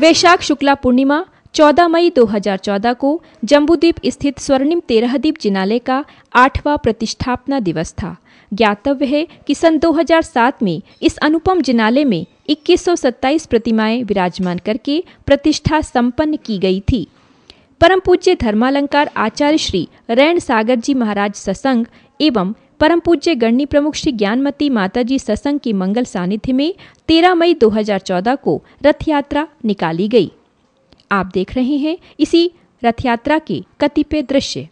वैशाख शुक्ला पूर्णिमा 14 मई 2014 को जम्बूद्वीप स्थित स्वर्णिम तेरहदीप जिनालय का 8वां प्रतिष्ठापना दिवस था। ज्ञातव्य है कि सन 2007 में इस अनुपम जिनालय में 2127 प्रतिमाएं विराजमान करके प्रतिष्ठा संपन्न की गई थी। परम पूज्य धर्मालंकार आचार्य श्री रैण सागर जी महाराज सत्संग एवं परम पूज्य गणनी प्रमुख श्री ज्ञानमती माताजी सत्संग की मंगल सानिध्य में 13 मई 2014 को रथ यात्रा निकाली गई। आप देख रहे हैं इसी रथ यात्रा के कतिपय दृश्य।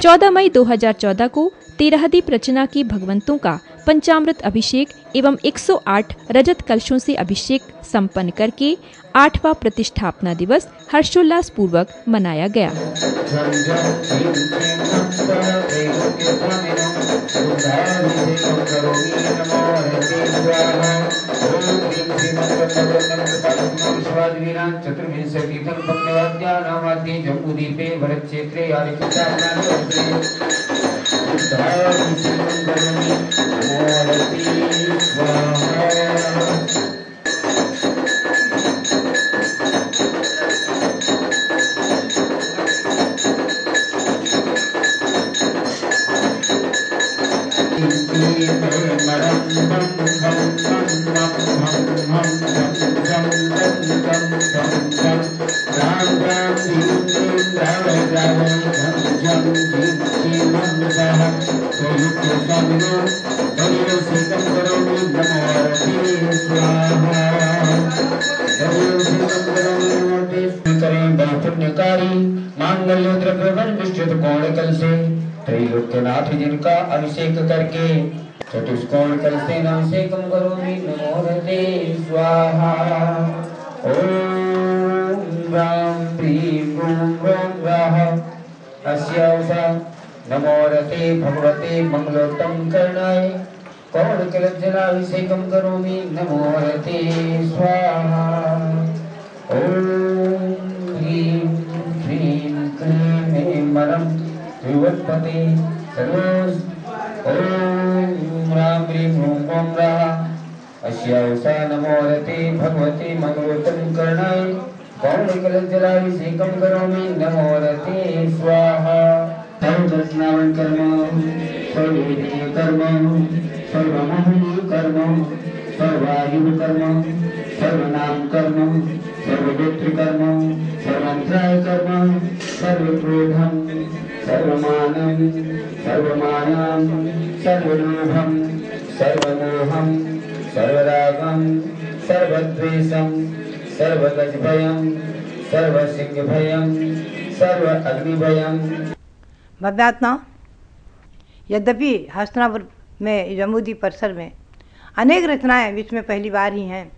चौदह मई 2014 को तेरहदीप रचना की भगवंतों का पंचामृत अभिषेक एवं 108 रजत कलशों से अभिषेक संपन्न करके 8वां प्रतिष्ठापना दिवस हर्षोल्लास पूर्वक मनाया गया। त्रैलोक्यनाथ जिनका अभिषेक करके चतुष्कोण कलशे अभिषेकम करोमि नमोरते स्वाहा। ओम राम प्रीं रूं रों राः अस्यावसा नमोरते भगवते मंगलोत्तम कर्णाय कौण कलशजलाभिषेकम करोमि नमोरते स्वाहा। ओम ह्रीं श्रीं क्लीं मरं त्रिवत्पते सर्वोस। ओम राम प्रीं रूं रों राः अस्यावसा नमोरते भगवते मंगलोत्तम कर्णाय कौण कलशजलाभिषेकम करोमि नमोरते स्वाहा। सर्वदर्शनावन् कर्म सर्ववेदीय कर्म सर्वमहनीय कर्म सर्वायुः कर्म सर्वनाम कर्म सर्वगोत्र कर्म सर्वंत्राय कर्म सर्वक्रोधम सर्वमानं सर्वमायां सर्वलोभं सर्वमोहं सर्वरागं सर्वद्वेषं सर्वगजभयं सर्वसिंहभयं सर्वाग्निभयं। भव्यात्मा, यद्यपि हस्तिनापुर में जम्बूद्वीप परिसर में अनेक रचनाएं विश्व में पहली बार ही हैं,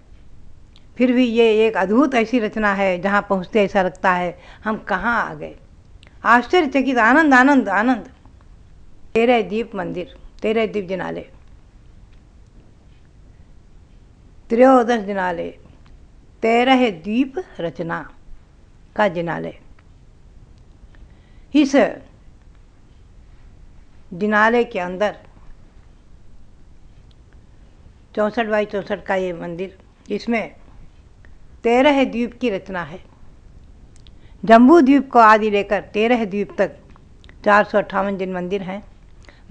फिर भी ये एक अद्भुत ऐसी रचना है जहाँ पहुँचते ऐसा लगता है हम कहाँ आ गए। आश्चर्यचकित आनंद आनंद आनंद। 13 द्वीप मंदिर, 13 द्वीप जिनालय, 13 जिनालय, 13 द्वीप रचना का जिनालय। इस जिनालय के अंदर 64 बाई 64 का ये मंदिर, इसमें 13 द्वीप की रचना है। जम्बू द्वीप को आदि लेकर 13 द्वीप तक 458 जिन मंदिर हैं।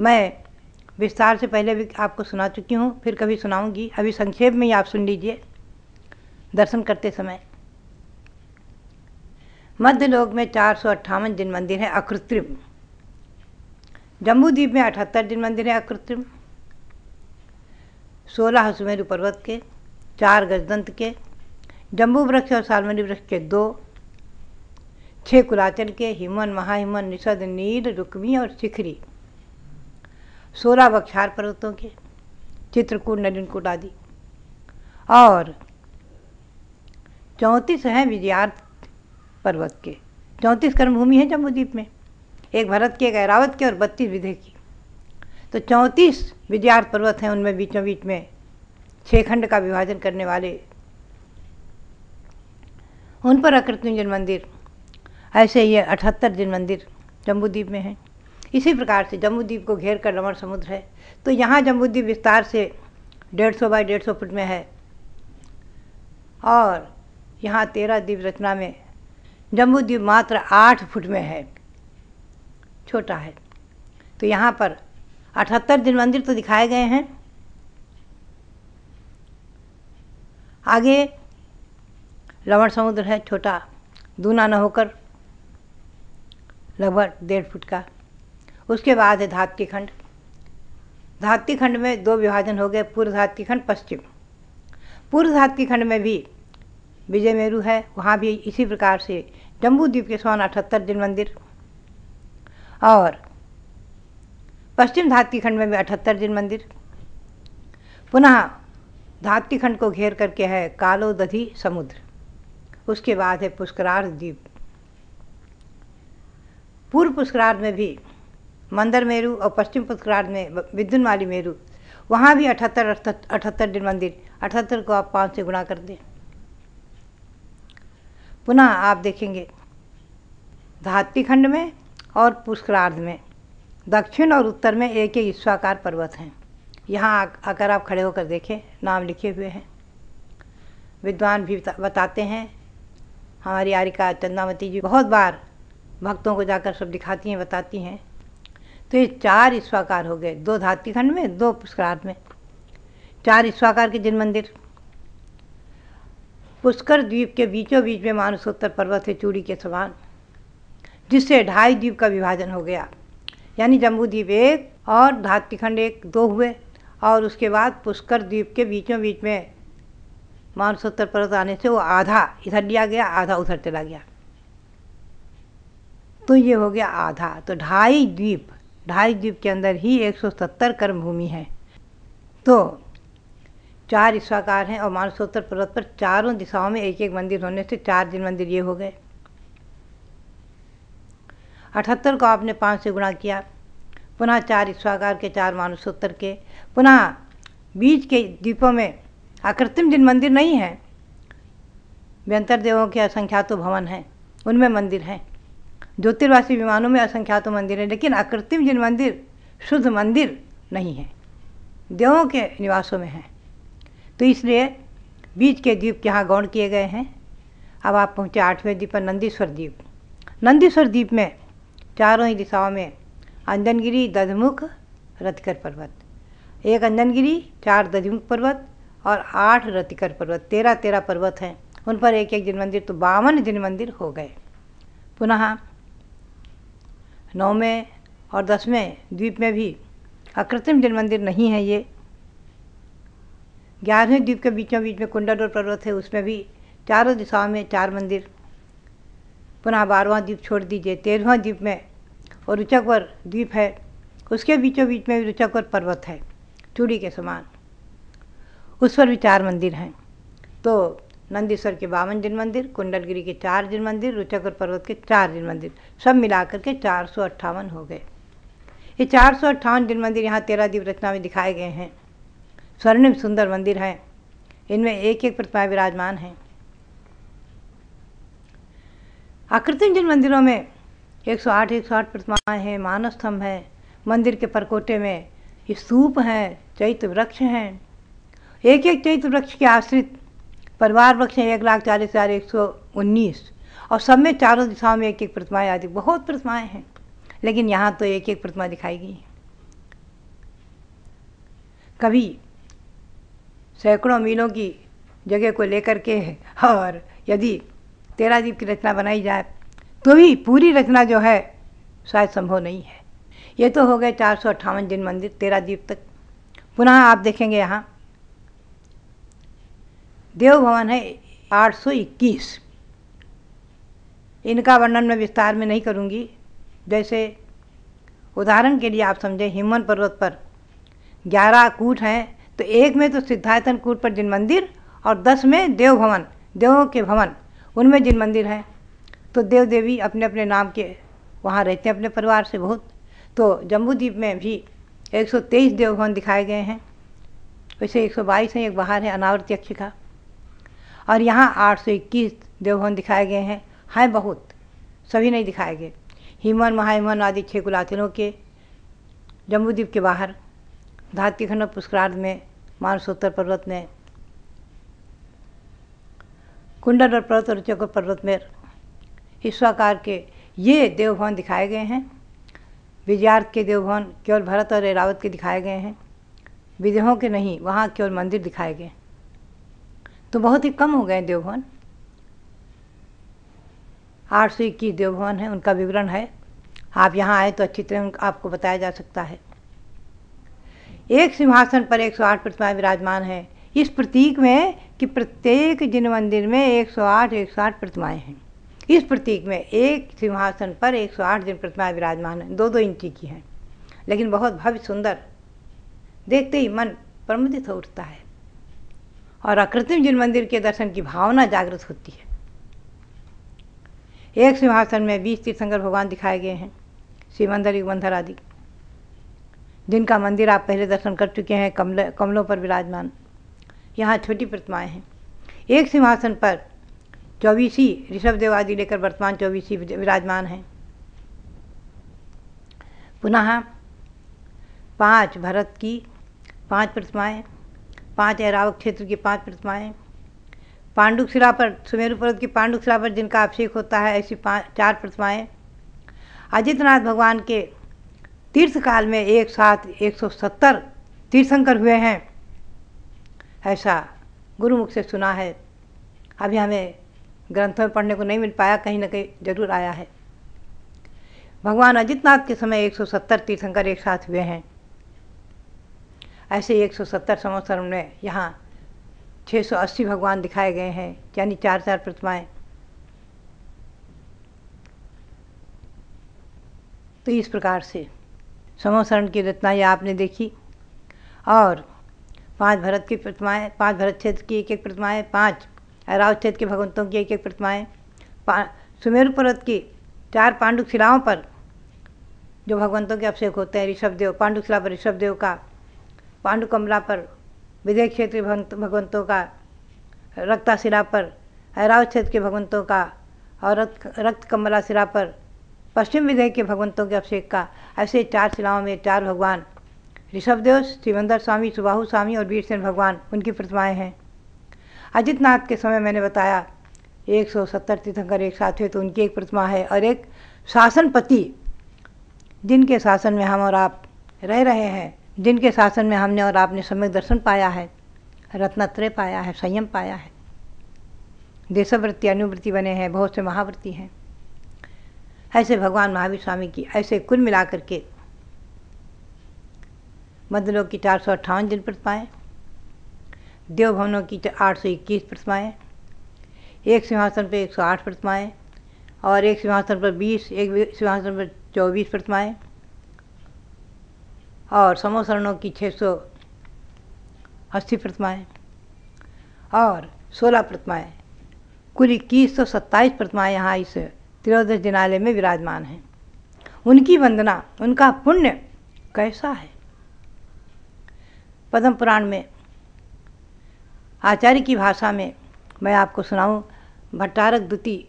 मैं विस्तार से पहले भी आपको सुना चुकी हूँ, फिर कभी सुनाऊंगी। अभी संक्षेप में ही आप सुन लीजिए दर्शन करते समय। मध्य लोक में 458 जिन मंदिर हैं अकृत्रिम। जम्बू द्वीप में 78 जिन मंदिर हैं अकृत्रिम, 16 सुमेरु पर्वत के, 4 गजदंत के, जम्बू वृक्ष और सालमनी वृक्ष के 2, 6 कुलाचल के, हिमन, महाहिमन, निषद, नील, रुक्मी और शिखरी, 16 बक्षार पर्वतों के, चित्रकूट, नलिनकूट आदि, और 34 हैं विजयार्थ पर्वत के। 34 कर्मभूमि है जम्बूद्वीप में, एक भरत के, एक ऐरावत के और 32 विंध्य की। तो 34 विजयार्थ पर्वत हैं, उनमें बीचों बीच में 6 खंड का विभाजन करने वाले, उन पर अकृत्रिम जल मंदिर, ऐसे ये 78 जल मंदिर जम्बूद्वीप में हैं। इसी प्रकार से जम्बूद्वीप को घेर कर लवण समुद्र है। तो यहाँ जम्बूद्वीप विस्तार से 150 बाई 150 फुट में है, और यहाँ 13 द्वीप रचना में जम्बूद्वीप मात्र 8 फुट में है, छोटा है। तो यहाँ पर 78 जल मंदिर तो दिखाए गए हैं। आगे लवण समुद्र है, छोटा, दूना न होकर लगभग 1.5 फुट का। उसके बाद है धात्ती खंड। धात्ती खंड में 2 विभाजन हो गए, पूर्व धात्ती खंड, पश्चिम। पूर्व धात्ती खंड में भी विजय मेरु है, वहाँ भी इसी प्रकार से जम्बूद्वीप के समान 78 जल मंदिर, और पश्चिम धात्ती खंड में भी 78 जल मंदिर। पुनः धात्ती खंड को घेर करके है कालोदधि समुद्र। उसके बाद है पुष्करार्ध द्वीप। पूर्व पुष्करार्ध में भी मंदर मेरु और पश्चिम पुष्करार्ध में विद्युन्माली मेरु, वहाँ भी 78 जल मंदिर। 78 को आप 5 से गुणा कर दें। पुनः आप देखेंगे धात्ती खंड में और पुष्करार्ध में दक्षिण और उत्तर में एक एक ईश्वाकार पर्वत हैं। यहाँ आकर आप खड़े होकर देखें, नाम लिखे हुए हैं। विद्वान भी बताते हैं, हमारी आरिका चंदावती जी बहुत बार भक्तों को जाकर सब दिखाती हैं, बताती हैं। तो ये 4 ईश्वाकार हो गए, 2 धात्ती खंड में, 2 पुष्करार्ध में, 4 ईश्वाकार के जल मंदिर। पुष्कर द्वीप के बीचों बीच में मानसोत्तर पर्वत है, चूड़ी के समान, जिससे 2.5 द्वीप का विभाजन हो गया। यानी जम्बूद्वीप 1 और धात्ती खंड 1, 2 हुए, और उसके बाद पुष्कर द्वीप के बीचों बीच में मानसोत्तर पर्वत आने से वो आधा इधर लिया गया, आधा उधर चला गया। तो ये हो गया आधा। तो 2.5 द्वीप के अंदर ही 170 कर्म भूमि है। तो 4 ईश्वाकार हैं, और मानसोत्तर पर्वत पर चारों दिशाओं में एक एक मंदिर होने से 4 जल मंदिर ये हो गए। 78 को आपने 5 से गुणा किया, पुनः 4 ईश्वाकार के, 4 मानसोत्तर के, पुनः बीच के द्वीपों में अकृत्रिम जल मंदिर नहीं है, व्यंतर देवों के असंख्यातों भवन हैं, उनमें मंदिर हैं। ज्योतिर्वासी विमानों में असंख्यातों मंदिर हैं, लेकिन अकृत्रिम जल मंदिर, शुद्ध मंदिर नहीं है, देवों के निवासों में हैं। तो इसलिए बीच के द्वीप यहाँ गौण किए गए हैं। अब आप पहुँचे 8वें द्वीप पर, नंदीश्वर द्वीप। नंदीश्वर द्वीप में चारों ही दिशाओं में अंजनगिरी, दधमुख, रतिकर पर्वत, 1 अंजनगिरी, 4 दधमुख पर्वत और 8 रतिकर पर्वत, 13 पर्वत हैं, उन पर एक एक जल मंदिर। तो 52 जल मंदिर हो गए। पुनः 9वें और 10वें द्वीप में भी अकृत्रिम जल मंदिर नहीं है ये। 11वें द्वीप के बीचों बीच में कुंडल पर्वत है, उसमें भी चारों दिशाओं में 4 मंदिर। पुनः 12वां द्वीप छोड़ दीजिए, 13वां द्वीप में और रुचकवर द्वीप है, उसके बीचों बीच में भी रुचकवर पर्वत है, चूड़ी के समान, उस पर भी 4 मंदिर हैं। तो नंदीश्वर के 52 जल मंदिर, कुंडलगिरी के 4 जल मंदिर, रुचकवर पर्वत के 4 जल मंदिर, सब मिलाकर के 458 हो गए। ये 458 जल मंदिर यहाँ 13 द्वीप रचना में दिखाए गए हैं। स्वर्णिम सुंदर मंदिर हैं, इनमें एक एक प्रतिमाएं विराजमान हैं। आकृतिम जल मंदिरों में 108 प्रतिमाएं हैं, मानव स्तंभ है, मंदिर के परकोटे में स्तूप हैं, चैत्य वृक्ष हैं, एक एक चैत्य वृक्ष के आश्रित परिवार वृक्ष हैं 1,40,119, और सब में चारों दिशाओं में एक एक प्रतिमाएं आदि, बहुत प्रतिमाएं हैं, लेकिन यहाँ तो एक एक प्रतिमा दिखाई गई। कभी सैकड़ों मीलों की जगह को लेकर के, और यदि 13 द्वीप की रचना बनाई जाए तो भी पूरी रचना जो है शायद संभव नहीं है। ये तो हो गए 458 जल मंदिर 13 द्वीप तक। पुनः आप देखेंगे यहाँ देव भवन है 821। इनका वर्णन मैं विस्तार में नहीं करूँगी। जैसे उदाहरण के लिए आप समझें, हिमवन पर्वत पर 11 कूट हैं, तो एक में तो सिद्धायतन कूट पर जिन मंदिर और 10 में देव भवन, देवों के भवन, उनमें जिन मंदिर हैं। तो देव देवी अपने अपने नाम के वहाँ रहते हैं अपने परिवार से बहुत। तो जम्बूद्वीप में भी 123 देव भवन दिखाए गए हैं, वैसे 122 हैं, एक बाहर है अनावृत यक्ष का। और यहाँ 821 देव भवन दिखाए गए हैं बहुत, सभी नहीं दिखाए गए। हिमवन महाहिमवन आदि 6 कुलातिनों के जम्बूद्वीप के बाहर, धात्य खंड पुष्करार्ध में मानसोत्तर पर्वत में, कुंडल पर्वत और चकोर पर्वत में हिस्साकार के ये देव भवन दिखाए गए हैं। विजयार्थ के देव भवन केवल भरत और ऐरावत के दिखाए गए हैं, विदेहों के नहीं, वहाँ केवल मंदिर दिखाए गए। तो बहुत ही कम हो गए देव भवन। 821 देव भवन है, उनका विवरण है। आप यहाँ आए तो अच्छी तरह आपको बताया जा सकता है। एक सिंहासन पर 108 प्रतिमाएं विराजमान हैं, इस प्रतीक में कि प्रत्येक जिन मंदिर में 108 प्रतिमाएं हैं। इस प्रतीक में एक सिंहासन पर 108 जिन प्रतिमाएं विराजमान हैं, 2-2 इंची की हैं, लेकिन बहुत भव्य सुंदर, देखते ही मन प्रमुदित हो उठता है और अकृत्रिम जिन मंदिर के दर्शन की भावना जागृत होती है। एक सिंहासन में 20 तीर्थंकर भगवान दिखाए गए हैं, शिवमंदिर, युगमंदिर आदि, जिनका मंदिर आप पहले दर्शन कर चुके हैं, कमलों पर विराजमान। यहाँ छोटी प्रतिमाएं हैं। एक सिंहासन पर 24 ऋषभदेव आदि लेकर वर्तमान 24 विराजमान हैं। पुनः 5 भरत की 5 प्रतिमाएं, 5 ऐरावत क्षेत्र की 5 प्रतिमाएं, पांडुक शिला पर, सुमेरु पर्वत की पांडुक शिला पर जिनका अभिषेक होता है, ऐसी 4 प्रतिमाएं। अजितनाथ भगवान के तीर्थ काल में एक साथ 170 तीर्थंकर हुए हैं, ऐसा गुरुमुख से सुना है। अभी हमें ग्रंथों में पढ़ने को नहीं मिल पाया, कहीं ना कहीं जरूर आया है। भगवान अजितनाथ के समय 170 तीर्थंकर एक साथ हुए हैं। ऐसे 170 संवत्सर में यहाँ 680 भगवान दिखाए गए हैं, यानी 4-4 प्रतिमाएं। तो इस प्रकार से संवत्सरण की रचना ये आपने देखी। और 5 भरत की प्रतिमाएं, 5 भरत क्षेत्र की 1-1 प्रतिमाएं, 5 ऐरावत क्षेत्र के भगवंतों की 1-1 प्रतिमाएं, सुमेरु पर्वत की 4 पांडुक शिलाओं पर जो भगवंतों के अभिषेक होते हैं, ऋषभदेव, पांडुक शिला पर ऋषभदेव का, पांडुकमला पर विदेह क्षेत्रीय भगवंतों का, रक्ता शिला पर ऐरावत क्षेत्र के भगवंतों का, और रक्त कमला शिला पर पश्चिम विदेह के भगवंतों के अभिषेक का। ऐसे 4 शिलाओं में 4 भगवान, ऋषभदेव, शिवंदर स्वामी, सुबाहु स्वामी और वीरसेन भगवान, उनकी प्रतिमाएं हैं। अजितनाथ के समय मैंने बताया 170 तीर्थंकर एक साथ हुए, तो उनकी एक प्रतिमा है। और एक शासनपति, जिनके शासन में हम और आप रह रहे हैं, जिनके शासन में हमने और आपने सम्यक दर्शन पाया है, रत्नत्रय पाया है, संयम पाया है, देशवृत्ति अनुवृत्ति बने हैं, बहुत से महाव्रती हैं, ऐसे भगवान महावीर स्वामी की, ऐसे कुल मिलाकर के मध्यलोक की 458 जिन प्रतिमाएं, देव भवनों की 821 प्रतिमाएं, एक सिंहासन पर 108 प्रतिमाएं, और एक सिंहासन पर 20, एक सिंहासन पर 24 प्रतिमाएं, और समोसरणों की 680 प्रतिमाएं, और 16 प्रतिमाएं, कुल 2127 प्रतिमाएं यहाँ इस त्रयोदश जिनालय में विराजमान हैं। उनकी वंदना, उनका पुण्य कैसा है। पद्म पुराण में आचार्य की भाषा में मैं आपको सुनाऊं, भट्टारक द्वितीय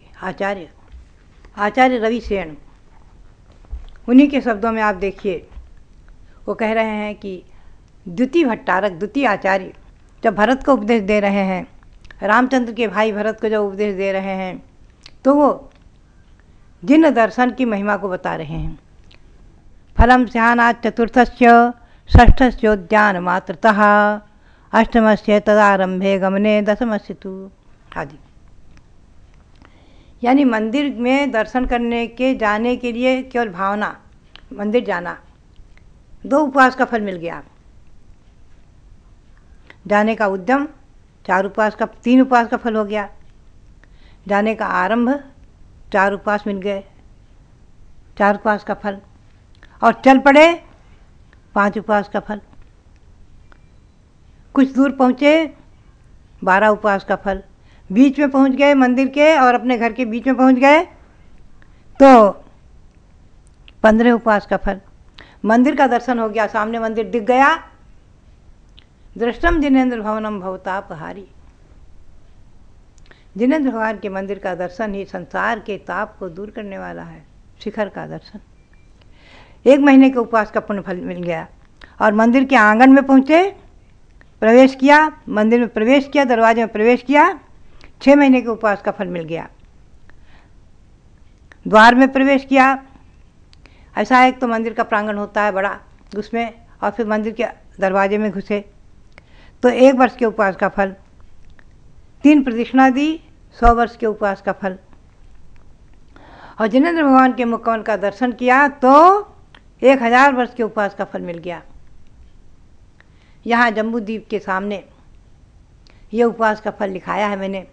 आचार्य रविसेन, उन्हीं के शब्दों में आप देखिए, वो कह रहे हैं कि द्वितीय भट्टारक, द्वितीय आचार्य जब भरत को उपदेश दे रहे हैं, रामचंद्र के भाई भरत को जब उपदेश दे रहे हैं, तो वो जिन दर्शन की महिमा को बता रहे हैं। फलम स्यानात् चतुर्थस्य षष्ठस्योद्यान मात्रतः अष्टमस्य तदारंभे गमने दशमस्य तु आदि। यानी मंदिर में दर्शन करने के जाने के लिए केवल भावना, मंदिर जाना, 2 उपवास का फल मिल गया। जाने का उद्यम 4 उपवास का, 3 उपवास का फल हो गया। जाने का आरंभ 4 उपवास मिल गए, 4 उपवास का फल, और चल पड़े 5 उपवास का फल। कुछ दूर पहुँचे 12 उपवास का फल, बीच में पहुँच गए मंदिर के और अपने घर के बीच में पहुँच गए तो 15 उपवास का फल। मंदिर का दर्शन हो गया, सामने मंदिर दिख गया। दृष्टम जिनेन्द्र भवनम भवतापहारी। जिनेन्द्र भगवान के मंदिर का दर्शन ही संसार के ताप को दूर करने वाला है, शिखर का दर्शन। 1 महीने के उपवास का पुण्य फल मिल गया और मंदिर के आंगन में पहुँचे, प्रवेश किया, मंदिर में प्रवेश किया, दरवाजे में प्रवेश किया, 6 महीने के उपवास का फल मिल गया। द्वार में प्रवेश किया, ऐसा एक तो मंदिर का प्रांगण होता है बड़ा, उसमें, और फिर मंदिर के दरवाजे में घुसे तो 1 वर्ष के उपवास का फल, 3 प्रदक्षिणा दी, 100 वर्ष के उपवास का फल। और जिनेन्द्र भगवान के मुखकमल का दर्शन किया तो 1000 वर्ष के उपवास का फल मिल गया। यहाँ जम्बूद्वीप के सामने ये उपवास का फल लिखाया है मैंने,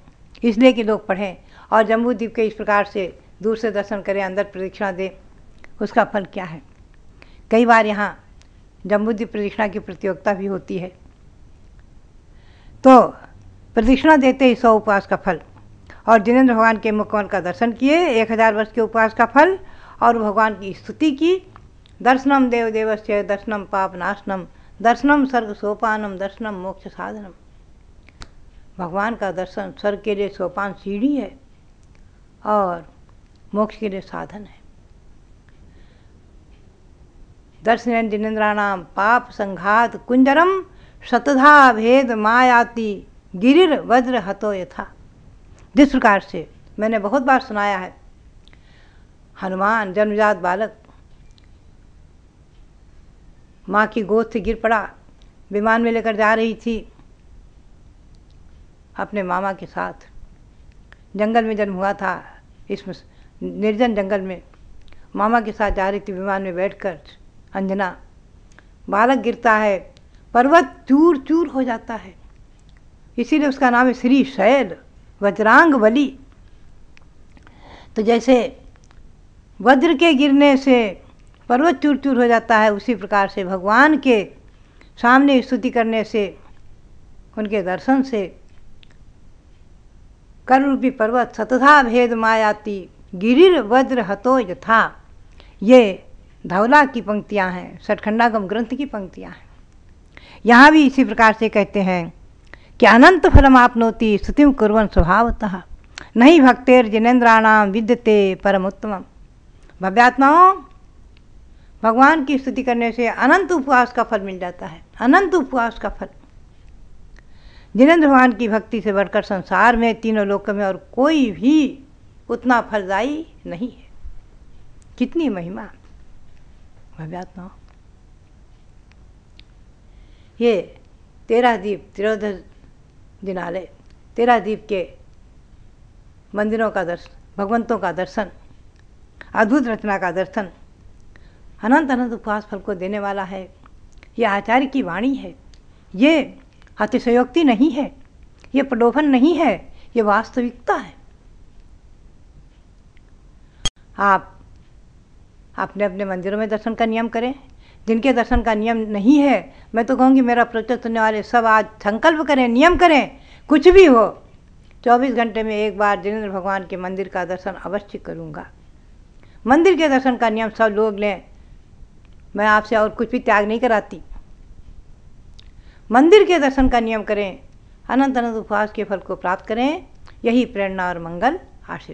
इसलिए कि लोग पढ़ें और जम्बूद्वीप के इस प्रकार से दूर से दर्शन करें, अंदर प्रदक्षिणा दें, उसका फल क्या है। कई बार यहाँ जम्बूद्वीप प्रदक्षिणा की प्रतियोगिता भी होती है, तो प्रदक्षिणा देते ही 100 उपवास का फल और जिनेन्द्र भगवान के मुखकमल का दर्शन किए, 1000 वर्ष के उपवास का फल और भगवान की स्तुति की। दर्शनम देव देवस्य दर्शनम पाप नाशनम दर्शनम स्वर्ग सोपानम दर्शनम मोक्ष साधनम। भगवान का दर्शन स्वर्ग के लिए सोपान सीढ़ी है और मोक्ष के लिए साधन है। दर्शन जिनेन्द्राणाम पाप संघात कुंजरम शतधा भेद मायाति गिरिर वज्र हतो यथा। जिस प्रकार से मैंने बहुत बार सुनाया है, हनुमान जन्मजात बालक माँ की गोद से गिर पड़ा, विमान में लेकर जा रही थी अपने मामा के साथ, जंगल में जन्म हुआ था, इसमें निर्जन जंगल में मामा के साथ जा रही थी विमान में बैठकर अंजना। बालक गिरता है, पर्वत चूर चूर हो जाता है, इसीलिए उसका नाम है श्री शैल वज्रांग बली। तो जैसे वज्र के गिरने से पर्वत चूर चूर हो जाता है, उसी प्रकार से भगवान के सामने स्तुति करने से, उनके दर्शन से कर्मरूपी पर्वत शतधा भेद मायाति गिरिर वज्र हतो यथा। ये धवला की पंक्तियाँ हैं, सठखंडागम ग्रंथ की पंक्तियाँ हैं। यहाँ भी इसी प्रकार से कहते हैं कि अनंत फलम आपनोति स्तुतिम कुर्वन् स्वभावतः नहीं भक्तेर जिनेन्द्राणाम विद्यते परमोत्तमम। भव्यात्माओं, भगवान की स्तुति करने से अनंत उपवास का फल मिल जाता है, अनंत उपवास का फल। जिनेन्द्र भगवान की भक्ति से बढ़कर संसार में, तीनों लोक में और कोई भी उतना फलदायी नहीं है। कितनी महिमा भव्यात्माओं। ये 13 दीप त्रियोदश जिनालय, 13 दीप के मंदिरों का दर्शन, भगवंतों का दर्शन, अद्भुत रचना का दर्शन अनंत अनंत उपवास फल को देने वाला है। ये आचार्य की वाणी है, ये अतिशयोक्ति नहीं है, ये प्रलोभन नहीं है, ये वास्तविकता है। आप अपने अपने मंदिरों में दर्शन का नियम करें। जिनके दर्शन का नियम नहीं है, मैं तो कहूँगी मेरा प्रवचन सुनने वाले सब आज संकल्प करें, नियम करें, कुछ भी हो 24 घंटे में एक बार जिनेन्द्र भगवान के मंदिर का दर्शन अवश्य करूँगा। मंदिर के दर्शन का नियम सब लोग लें, मैं आपसे और कुछ भी त्याग नहीं कराती। मंदिर के दर्शन का नियम करें, अनंत अनंत उपवास के फल को प्राप्त करें। यही प्रेरणा और मंगल आशीर्वाद।